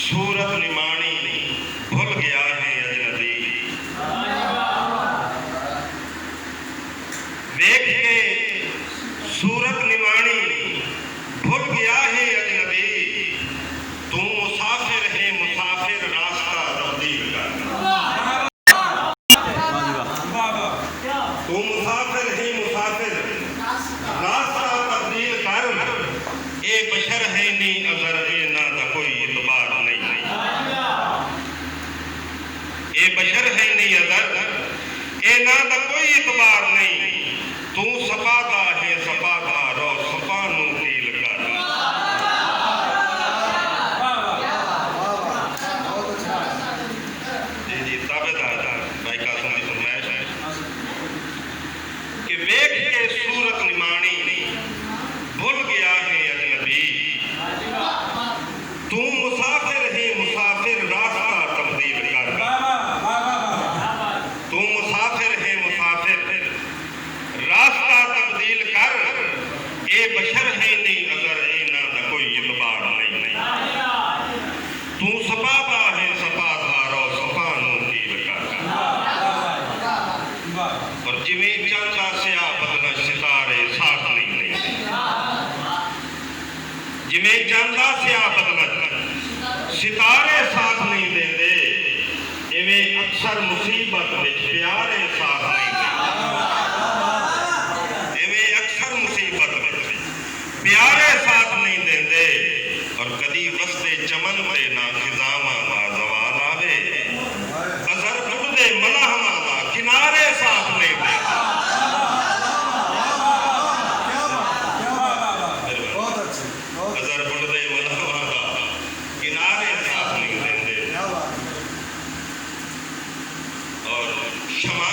صورت نمانی بھول گیا ہے اجنبی دیکھ کے صورت نمانی بھول گیا ہے اجنبی تو مسافر ہے مسافر راستہ تبدیل کر تو مسافر ہے مسافر راستہ تبدیل کر اے بشر ہے نی اگر اے نہ دا کوئی اعتبار نہیں اے بشر ہے نی اگر اے نہ دا کوئی اعتبار نہیں تو سپا دا ہے سپا دا رو سپا نو ڈیل کر جی تابع دار بھائی قاسم کی فرمائش ہے کہ ویکھ کے صورت نمانی بھول گیا ہے اجنبی تو مسافر ہے مسافر راستہ تبدیل کر تو مسافر ہے مسافر راستہ تبدیل کر اے بشر ہے نہیں اگر اے نہ دا کوئی اعتبار نہیں تو سپا دا ہے سپا دھارو سپا نو ڈیل کر اور جویں چاندہ سیاہ بدلا ستارے ساتھ نہیں دیں جویں چاندہ سیاہ بدلا ستارے ساتھ نہیں دیں دے ایویں اکثر مصیبت وچ پیارے ساتھ نہیں دیں ایویں اکثر مصیبت وچ پیارے ساتھ نہیں دیں دے اور کدی وسطے چمن تے نہ خزاواں دا زوال آوے اثر بڑھدے ملاحماں دا کنارے ساتھ نہیں دیں اثر بڑھدے ملاحماں دا کنارے ساتھ نہیں دیں دے اور شمع